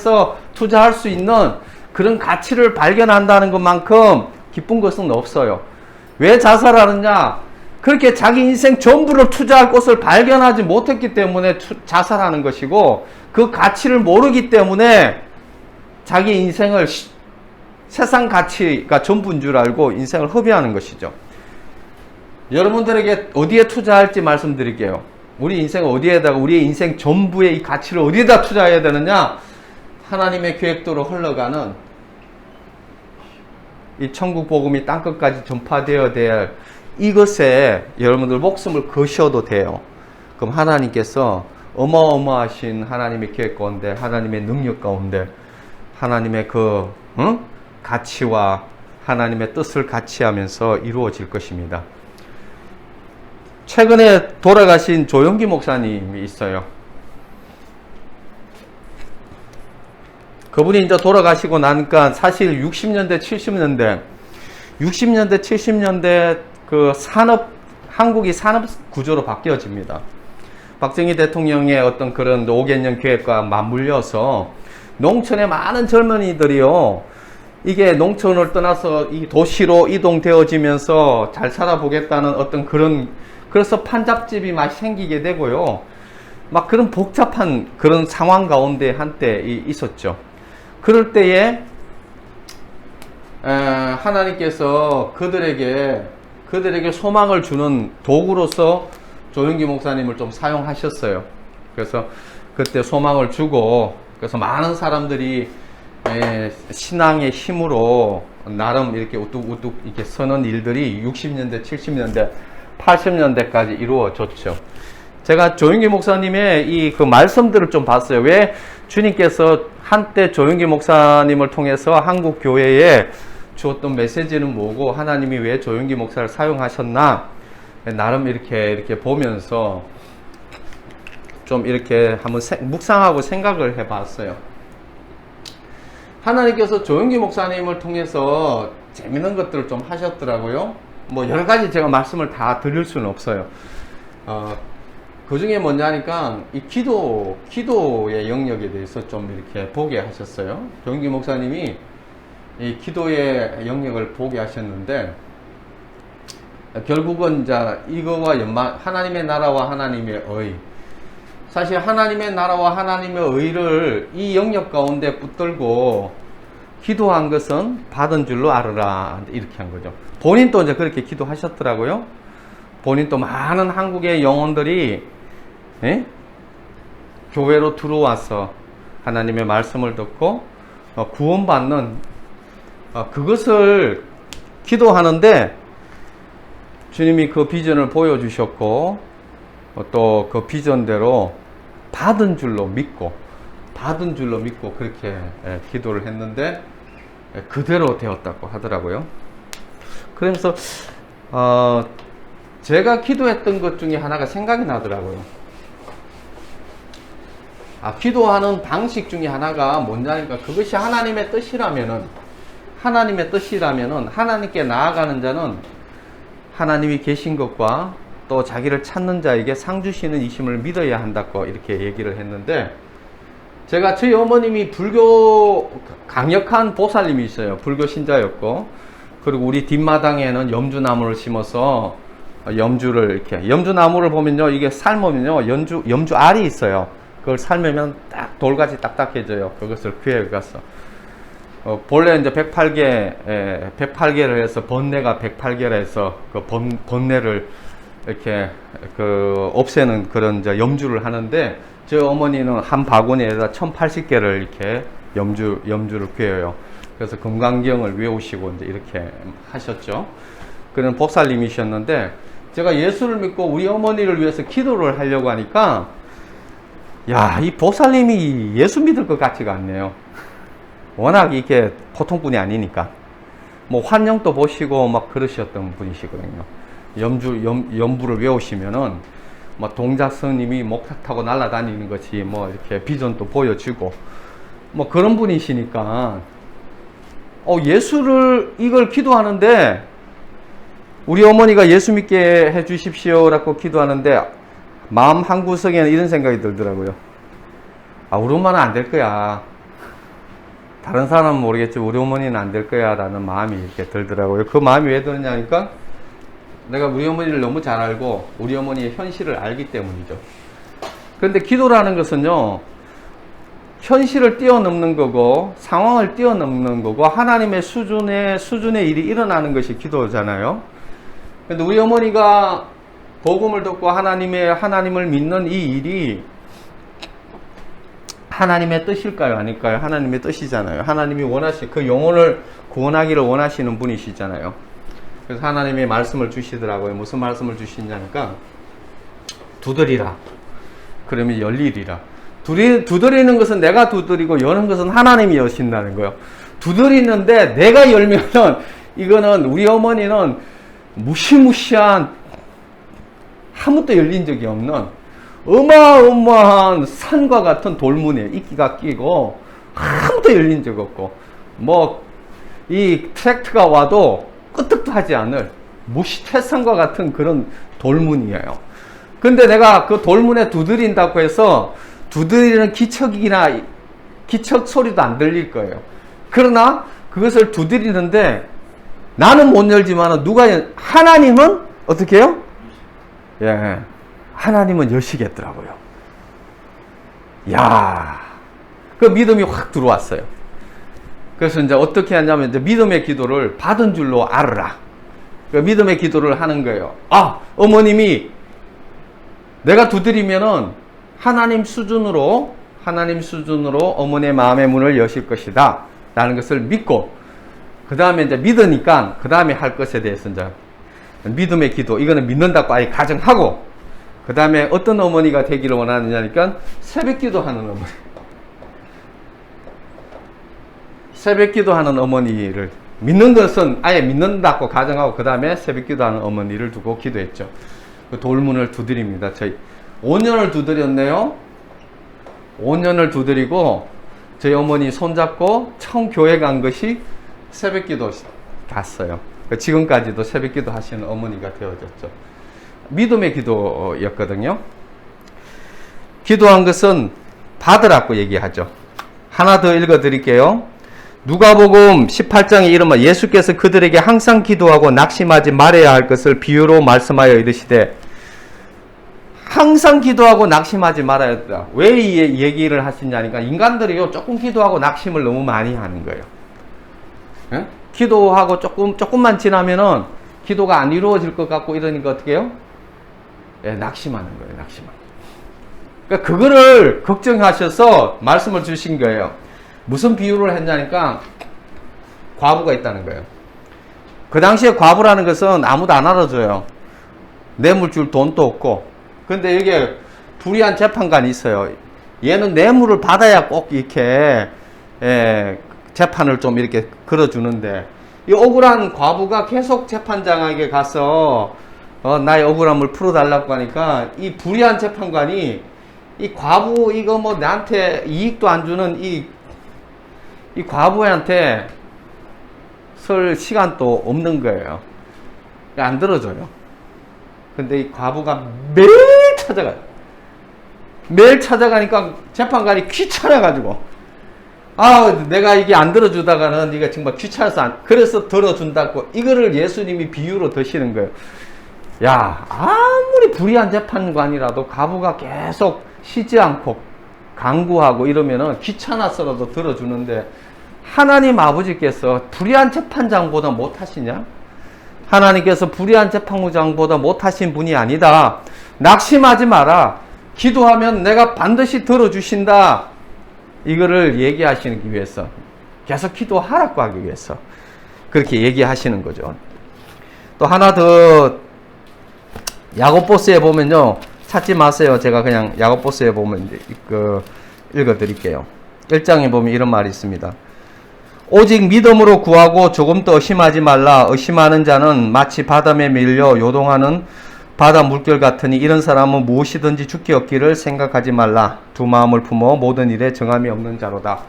수 있는 그런 가치를 발견한다는 것만큼 기쁜 것은 없어요. 왜 자살하느냐? 그렇게 자기 인생 전부를 투자할 곳을 발견하지 못했기 때문에 자살하는 것이고, 그 가치를 모르기 때문에 자기 인생을 세상 가치가 전부인 줄 알고 인생을 허비하는 것이죠. 여러분들에게 어디에 투자할지 말씀드릴게요. 우리 인생을 어디에다가, 우리의 인생 전부의 이 가치를 어디에다 투자해야 되느냐? 하나님의 계획대로 흘러가는 이 천국 복음이 땅끝까지 전파되어야 될 이것에 여러분들 목숨을 거셔도 돼요. 그럼 하나님께서 어마어마하신 하나님의 계획 가운데, 하나님의 능력 가운데, 하나님의 가치와 하나님의 뜻을 같이 하면서 이루어질 것입니다. 최근에 돌아가신 조영기 목사님이 있어요. 그분이 이제 돌아가시고 나니까 사실 60년대, 70년대 그 한국이 산업 구조로 바뀌어집니다. 박정희 대통령의 어떤 그런 5개년 계획과 맞물려서 농촌의 많은 젊은이들이요, 이게 농촌을 떠나서 이 도시로 이동되어지면서 잘 살아보겠다는 어떤 그래서 판잡집이 막 생기게 되고요. 막 그런 복잡한 그런 상황 가운데 한때 있었죠. 그럴 때에 하나님께서 그들에게 소망을 주는 도구로서 조영기 목사님을 좀 사용하셨어요. 그래서 그때 소망을 주고 그래서 많은 사람들이 신앙의 힘으로 나름 이렇게 우뚝우뚝 이렇게 서는 일들이 60년대, 70년대, 80년대까지 이루어졌죠. 제가 조용기 목사님의 이 그 말씀들을 좀 봤어요. 왜 주님께서 한때 조용기 목사님을 통해서 한국 교회에 주었던 메시지는 뭐고 하나님이 왜 조용기 목사를 사용하셨나 나름 이렇게 보면서 좀 이렇게 한번 묵상하고 생각을 해봤어요. 하나님께서 조용기 목사님을 통해서 재밌는 것들을 좀 하셨더라고요. 뭐 여러 가지 제가 말씀을 다 드릴 수는 없어요. 그 중에 뭐냐니까 이 기도의 영역에 대해서 좀 이렇게 보게 하셨어요. 조용기 목사님이 이 기도의 영역을 보게 하셨는데 결국은 이제 이거와 하나님의 나라와 하나님의 의. 사실 하나님의 나라와 하나님의 의를 이 영역 가운데 붙들고 기도한 것은 받은 줄로 알으라 이렇게 한 거죠. 본인도 이제 그렇게 기도하셨더라고요. 본인도 많은 한국의 영혼들이 교회로 들어와서 하나님의 말씀을 듣고 구원받는 그것을 기도하는데 주님이 그 비전을 보여주셨고 또 그 비전대로 받은 줄로 믿고 그렇게 기도를 했는데 그대로 되었다고 하더라고요. 그러면서 제가 기도했던 것 중에 하나가 생각이 나더라고요. 기도하는 방식 중에 하나가 뭐냐니까 그것이 하나님의 뜻이라면은 하나님께 나아가는 자는 하나님이 계신 것과 또 자기를 찾는 자에게 상 주시는 이심을 믿어야 한다고 이렇게 얘기를 했는데 제가 저희 어머님이 불교 강력한 보살님이 있어요. 불교 신자였고 그리고 우리 뒷마당에는 염주나무를 심어서 염주를 이렇게 염주나무를 보면요 이게 삶으면요 염주 알이 있어요. 그걸 삶으면 딱 돌같이 딱딱해져요. 그것을 귀에 가서 본래 이제 108개를 해서 번뇌가 108개라 해서 그 번뇌를 이렇게 없애는 그런 이제 염주를 하는데 저 어머니는 한 바구니에다 1080개를 이렇게 염주를 꿰어요. 그래서 금강경을 외우시고 이제 이렇게 하셨죠. 그런 보살님이셨는데 제가 예수를 믿고 우리 어머니를 위해서 기도를 하려고 하니까 이 보살님이 예수 믿을 것 같지가 않네요. 워낙 이게 보통 분이 아니니까 뭐 환영도 보시고 막 그러셨던 분이시거든요. 염부를 외우시면은 뭐 동작 스님이 목탁 타고 날아다니는 것이 뭐 이렇게 비전도 보여주고 뭐 그런 분이시니까 예수를 이걸 기도하는데 우리 어머니가 예수 믿게 해 주십시오라고 기도하는데 마음 한구석에는 이런 생각이 들더라고요. 우리 엄마는 안 될 거야. 다른 사람은 모르겠지 우리 어머니는 안 될 거야 라는 마음이 이렇게 들더라고요. 그 마음이 왜 드느냐니까 내가 우리 어머니를 너무 잘 알고 우리 어머니의 현실을 알기 때문이죠. 그런데 기도라는 것은요 현실을 뛰어넘는 거고 상황을 뛰어넘는 거고 하나님의 수준의 일이 일어나는 것이 기도잖아요. 그런데 우리 어머니가 복음을 듣고 하나님을 믿는 이 일이 하나님의 뜻일까요? 아닐까요? 하나님의 뜻이잖아요. 하나님이 그 영혼을 구원하기를 원하시는 분이시잖아요. 그래서 하나님이 말씀을 주시더라고요. 무슨 말씀을 주시냐니까 두드리라. 그러면 열리리라. 두드리는 것은 내가 두드리고 여는 것은 하나님이 여신다는 거예요. 두드리는데 내가 열면은 이거는 우리 어머니는 무시무시한 아무것도 열린 적이 없는 어마어마한 산과 같은 돌문에 이끼가 끼고 아무것도 열린 적 없고 뭐 이 트랙트가 와도 끄떡도 하지 않을 무시태산과 같은 그런 돌문이에요. 근데 내가 그 돌문에 두드린다고 해서 두드리는 기척 소리도 안 들릴 거예요. 그러나 그것을 두드리는데 나는 못 열지만 하나님은 어떻게 해요? 하나님은 여시겠더라고요. 그 믿음이 확 들어왔어요. 그래서 이제 어떻게 하냐면 이제 믿음의 기도를 받은 줄로 알으라. 그 믿음의 기도를 하는 거예요. 어머님이 내가 두드리면은 하나님 수준으로 하나님 수준으로 어머니의 마음의 문을 여실 것이다 라는 것을 믿고, 그 다음에 이제 믿으니까 그 다음에 할 것에 대해서 이제 믿음의 기도, 이거는 믿는다고 아예 가정하고, 그 다음에 어떤 어머니가 되기를 원하느냐니까 새벽 기도하는 어머니, 새벽 기도하는 어머니를 믿는 것은 아예 믿는다고 가정하고, 그 다음에 새벽 기도하는 어머니를 두고 기도했죠. 그 돌문을 두드립니다. 저희 5년을 두드렸네요. 5년을 두드리고 저희 어머니 손잡고 처음 교회 간 것이 새벽 기도 갔어요. 지금까지도 새벽 기도 하시는 어머니가 되어졌죠. 믿음의 기도였거든요. 기도한 것은 받으라고 얘기하죠. 하나 더 읽어 드릴게요. 누가복음 18장에 이르면 예수께서 그들에게 항상 기도하고 낙심하지 말아야 할 것을 비유로 말씀하여 이르시되, 항상 기도하고 낙심하지 말아야 한다. 왜 이 얘기를 하시냐니까, 인간들이요 조금 기도하고 낙심을 너무 많이 하는 거예요. 예? 기도하고 조금만 지나면은 기도가 안 이루어질 것 같고 이러니까 어떻게 해요? 예, 낙심하는 거예요. 낙심하는. 그러니까 그거를 걱정하셔서 말씀을 주신 거예요. 무슨 비유를 했냐니까, 과부가 있다는 거예요. 그 당시에 과부라는 것은 아무도 안 알아줘요. 뇌물 줄 돈도 없고. 근데 여기에 불의한 재판관이 있어요. 얘는 뇌물을 받아야 꼭 이렇게 재판을 좀 이렇게 걸어주는데, 이 억울한 과부가 계속 재판장에게 가서 나의 억울함을 풀어달라고 하니까, 이 불의한 재판관이 이 과부 이거 뭐 나한테 이익도 안 주는 이 과부한테 설 시간도 없는 거예요. 안 들어줘요. 근데 이 과부가 매일 찾아가요. 매일 찾아가니까 재판관이 귀찮아가지고, 내가 이게 안 들어주다가는 네가 정말 귀찮아서 그래서 들어준다고, 이거를 예수님이 비유로 드시는 거예요. 야, 아무리 불의한 재판관이라도 과부가 계속 쉬지 않고 강구하고 이러면은 귀찮아서라도 들어주는데, 하나님 아버지께서 불의한 재판장보다 못하시냐? 하나님께서 불의한 재판장보다 못하신 분이 아니다. 낙심하지 마라. 기도하면 내가 반드시 들어주신다. 이거를 얘기하시기 위해서, 계속 기도하라고 하기 위해서 그렇게 얘기하시는 거죠. 또 하나 더, 야고보스에 보면요, 찾지 마세요. 제가 그냥 야고보스에 보면 읽어 드릴게요. 1장에 보면 이런 말이 있습니다. 오직 믿음으로 구하고 조금 더 의심하지 말라. 의심하는 자는 마치 바람에 밀려 요동하는 바다 물결 같으니, 이런 사람은 무엇이든지 죽기 없기를 생각하지 말라. 두 마음을 품어 모든 일에 정함이 없는 자로다.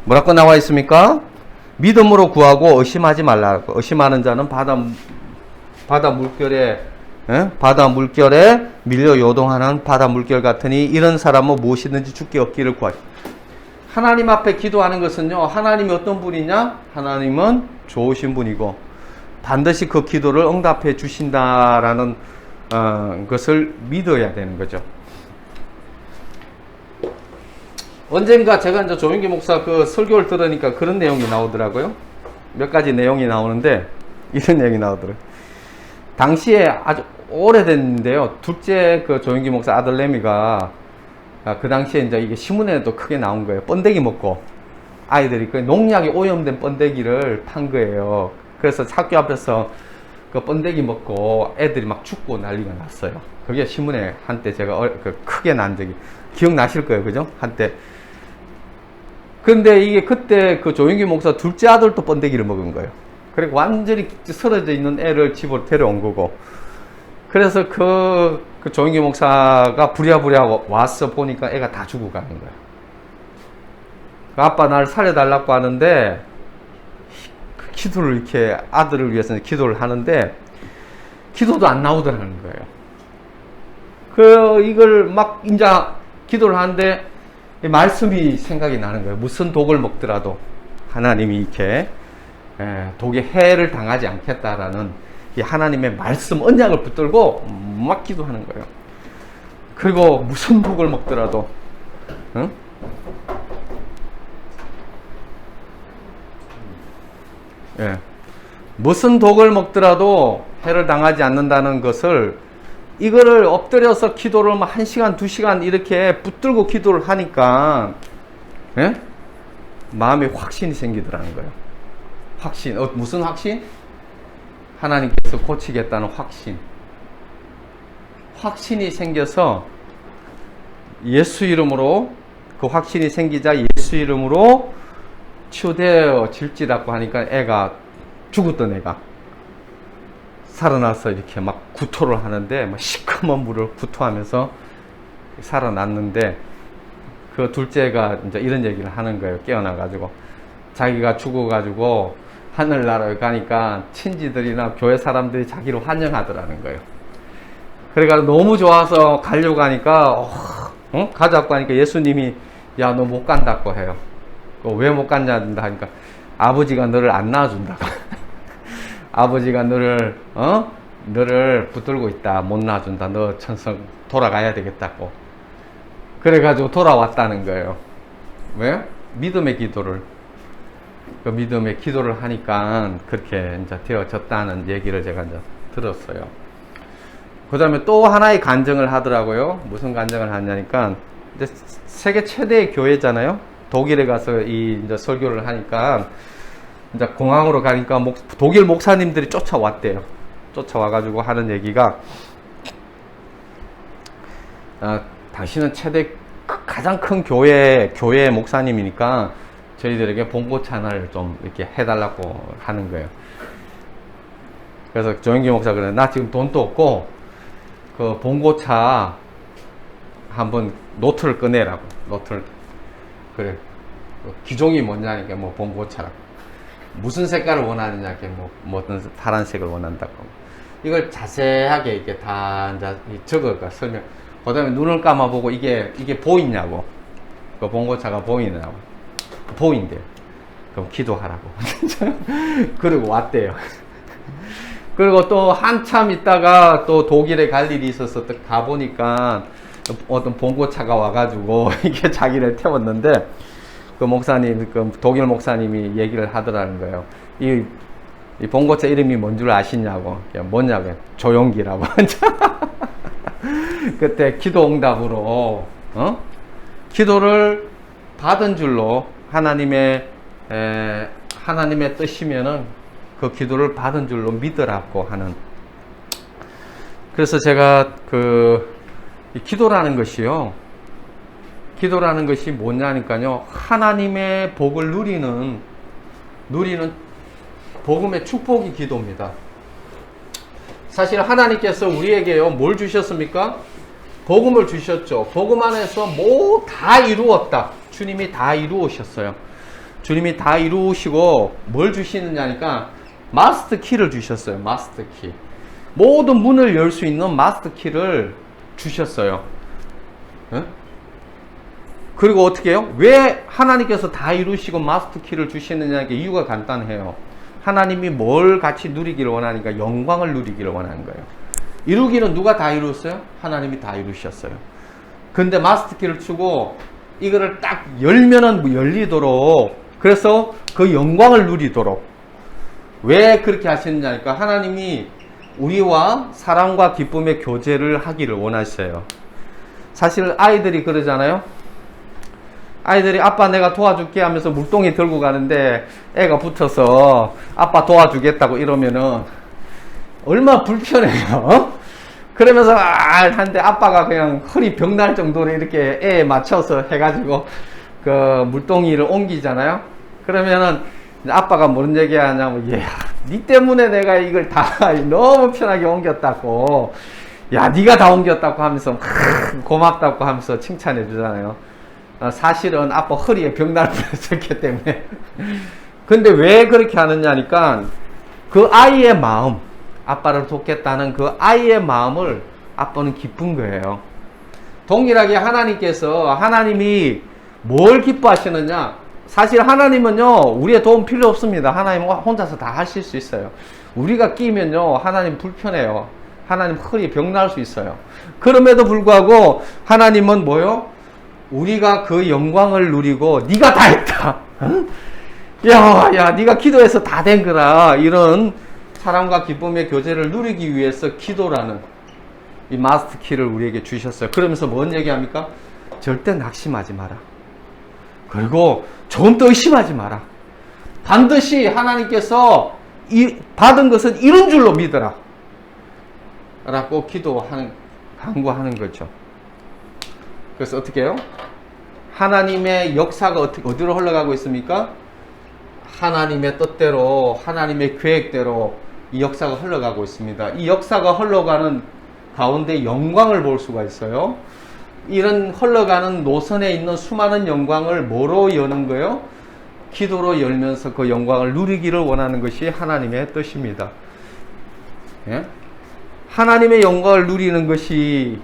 뭐라고 나와 있습니까? 믿음으로 구하고 의심하지 말라고. 의심하는 자는 바다 물결에 밀려 요동하는 바다 물결 같으니, 이런 사람은 무엇이든지 죽기 없기를 구하지. 하나님 앞에 기도하는 것은요, 하나님이 어떤 분이냐? 하나님은 좋으신 분이고 반드시 그 기도를 응답해 주신다라는 것을 믿어야 되는 거죠. 언젠가 제가 이제 조민기 목사 그 설교를 들으니까 그런 내용이 나오더라고요. 몇 가지 내용이 나오는데 이런 내용이 나오더라고요. 당시에 아주 오래됐는데요, 둘째 그 조민기 목사 아들 레미가 그 당시에 이제 이게 신문에도 크게 나온 거예요. 번데기 먹고 아이들이 그 농약에 오염된 번데기를 판 거예요. 그래서 학교 앞에서 그 번데기 먹고 애들이 막 죽고 난리가 났어요. 그게 신문에 한때 제가 크게 난 적이 기억나실 거예요. 그죠? 한때. 근데 이게 그때 그 조용기 목사 둘째 아들도 번데기를 먹은 거예요. 그리고 완전히 쓰러져 있는 애를 집으로 데려온 거고. 그래서 그 조용기 목사가 부랴부랴 와서 보니까 애가 다 죽어가는 거예요. 아빠 날 살려달라고 하는데, 기도를 이렇게 아들을 위해서 기도를 하는데 기도도 안 나오더라는 거예요. 이걸 막 이제 기도를 하는데 말씀이 생각이 나는 거예요. 무슨 독을 먹더라도 하나님이 이렇게 독에 해를 당하지 않겠다라는 이 하나님의 말씀 언약을 붙들고 막 기도하는 거예요. 그리고 무슨 독을 먹더라도, 응? 무슨 독을 먹더라도 해를 당하지 않는다는 것을 이거를 엎드려서 기도를 뭐 1시간, 2시간 이렇게 붙들고 기도를 하니까, 예? 마음에 확신이 생기더라는 거예요. 확신. 무슨 확신? 하나님께서 고치겠다는 확신. 확신이 생겨서 예수 이름으로, 그 확신이 생기자 예수 이름으로 치유되어질지라고 하니까 애가, 죽었던 애가 살아나서 이렇게 막 구토를 하는데, 막 시커먼 물을 구토하면서 살아났는데, 그 둘째가 이제 이런 얘기를 하는 거예요. 깨어나가지고. 자기가 죽어가지고 하늘나라에 가니까 친지들이나 교회 사람들이 자기를 환영하더라는 거예요. 그래가지고 너무 좋아서 가려고 하니까, 가자고 하니까 예수님이, 야, 너 못 간다고 해요. 왜 못 간다 하니까, 아버지가 너를 안 낳아준다고. 아버지가 너를 붙들고 있다. 못 낳아준다. 너 천성 돌아가야 되겠다고. 그래가지고 돌아왔다는 거예요. 왜요? 믿음의 기도를. 그 믿음의 기도를 하니까 그렇게 이제 되어졌다는 얘기를 제가 이제 들었어요. 그 다음에 또 하나의 간증을 하더라고요. 무슨 간증을 하냐니까, 이제 세계 최대의 교회잖아요. 독일에 가서 이제 설교를 하니까, 이제 공항으로 가니까 독일 목사님들이 쫓아왔대요. 쫓아와가지고 하는 얘기가, 당신은 가장 큰 교회 목사님이니까 저희들에게 봉고차를 좀 이렇게 해달라고 하는 거예요. 그래서 조영기 목사가 그래, 나 지금 돈도 없고, 그 봉고차 한번 노트를 꺼내라고. 노트를. 그래. 기종이 뭐냐니까, 뭐 봉고차라고. 무슨 색깔을 원하느냐, 뭐 어떤 파란색을 원한다고. 이걸 자세하게 이렇게 다 이제 적어가 설명. 그 다음에 눈을 감아보고 이게 보이냐고. 그 봉고차가 보이냐고. 보인대요. 그럼 기도하라고. 그리고 왔대요. 그리고 또 한참 있다가 또 독일에 갈 일이 있어서 또 가보니까 어떤 봉고차가 와가지고 이게 자기를 태웠는데, 그 목사님, 그 독일 목사님이 얘기를 하더라는 거예요. 이 봉고차 이름이 뭔 줄 아시냐고. 뭐냐고. 조용기라고. 그때 기도 응답으로, 기도를 받은 줄로 하나님의 뜻이면은 그 기도를 받은 줄로 믿으라고 하는. 그래서 제가 이 기도라는 것이요. 기도라는 것이 뭐냐니까요. 하나님의 복을 누리는 복음의 축복이 기도입니다. 사실 하나님께서 우리에게요, 뭘 주셨습니까? 복음을 주셨죠. 복음 안에서 다 이루었다. 주님이 다 이루으셨어요. 주님이 다 이루시고 뭘 주시느냐니까 마스터 키를 주셨어요. 마스터 키. 모든 문을 열 수 있는 마스터 키를 주셨어요. 네? 그리고 어떻게 해요? 왜 하나님께서 다 이루시고 마스터 키를 주시느냐의 이유가 간단해요. 하나님이 뭘 같이 누리기를 원하니까 영광을 누리기를 원하는 거예요. 이루기는 누가 다 이루었어요? 하나님이 다 이루셨어요. 근데 마스터 키를 주고 이거를 딱 열면은 열리도록, 그래서 그 영광을 누리도록. 왜 그렇게 하시느냐니까 하나님이 우리와 사랑과 기쁨의 교제를 하기를 원하셔요. 사실 아이들이 그러잖아요. 아이들이 아빠 내가 도와줄게 하면서 물동이 들고 가는데 애가 붙어서 아빠 도와주겠다고 이러면은 얼마나 불편해요. 그러면서 하는데 아빠가 그냥 허리 벽날 정도로 이렇게 애에 맞춰서 해가지고 그 물동이를 옮기잖아요. 그러면은 아빠가 뭔 얘기 하냐면, 니 때문에 내가 이걸 다 너무 편하게 옮겼다고, 니가 다 옮겼다고 하면서 고맙다고 하면서 칭찬해 주잖아요. 사실은 아빠 허리에 벽날 부러졌기 때문에. 근데 왜 그렇게 하느냐니까 그 아이의 마음, 아빠를 돕겠다는 그 아이의 마음을 아빠는 기쁜 거예요. 동일하게 하나님이 뭘 기뻐하시느냐? 사실 하나님은요, 우리의 도움 필요 없습니다. 하나님은 혼자서 다 하실 수 있어요. 우리가 끼면요, 하나님 불편해요. 하나님 허리에 병 날 수 있어요. 그럼에도 불구하고 하나님은 뭐요? 우리가 그 영광을 누리고 네가 다 했다. 응? 야, 네가 기도해서 다 된 거라. 이런 사랑과 기쁨의 교제를 누리기 위해서 기도라는 이 마스터 키를 우리에게 주셨어요. 그러면서 뭔 얘기합니까? 절대 낙심하지 마라. 그리고 조금 더 의심하지 마라. 반드시 하나님께서 받은 것은 이룬 줄로 믿어라. 라고 강구하는 거죠. 그래서 어떻게 해요? 하나님의 역사가 어디로 흘러가고 있습니까? 하나님의 뜻대로, 하나님의 계획대로 이 역사가 흘러가고 있습니다. 이 역사가 흘러가는 가운데 영광을 볼 수가 있어요. 이런 흘러가는 노선에 있는 수많은 영광을 뭐로 여는 거예요? 기도로 열면서 그 영광을 누리기를 원하는 것이 하나님의 뜻입니다. 예? 하나님의 영광을 누리는 것이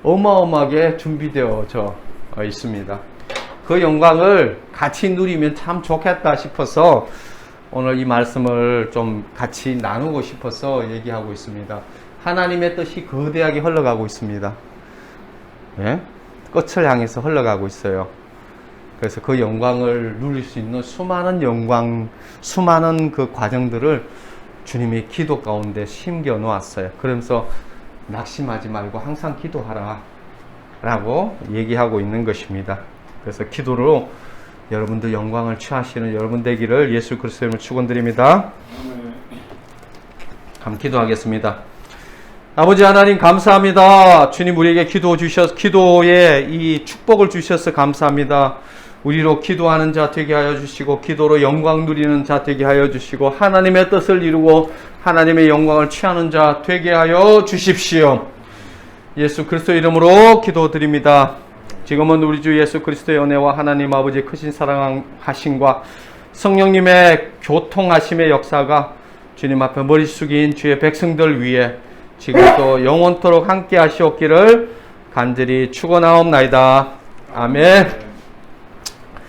어마어마하게 준비되어져 있습니다. 그 영광을 같이 누리면 참 좋겠다 싶어서 오늘 이 말씀을 좀 같이 나누고 싶어서 얘기하고 있습니다. 하나님의 뜻이 거대하게 흘러가고 있습니다. 예? 끝을 향해서 흘러가고 있어요. 그래서 그 영광을 누릴 수 있는 수많은 영광, 수많은 그 과정들을 주님이 기도 가운데 심겨 놓았어요. 그러면서 낙심하지 말고 항상 기도하라 라고 얘기하고 있는 것입니다. 그래서 기도로 여러분들 영광을 취하시는 여러분 되기를 예수 그리스도의 이름으로 축원드립니다. 함께 기도하겠습니다. 아버지 하나님 감사합니다. 주님 우리에게 기도에 이 축복을 주셔서 감사합니다. 우리로 기도하는 자 되게 하여 주시고 기도로 영광 누리는 자 되게 하여 주시고 하나님의 뜻을 이루고 하나님의 영광을 취하는 자 되게 하여 주십시오. 예수 그리스도의 이름으로 기도드립니다. 지금은 우리 주 예수 그리스도의 은혜와 하나님 아버지의 크신 사랑하심과 성령님의 교통하심의 역사가 주님 앞에 머리 숙인 주의 백성들 위에 지금도 영원토록 함께 하시옵기를 간절히 축원하옵나이다. 아멘.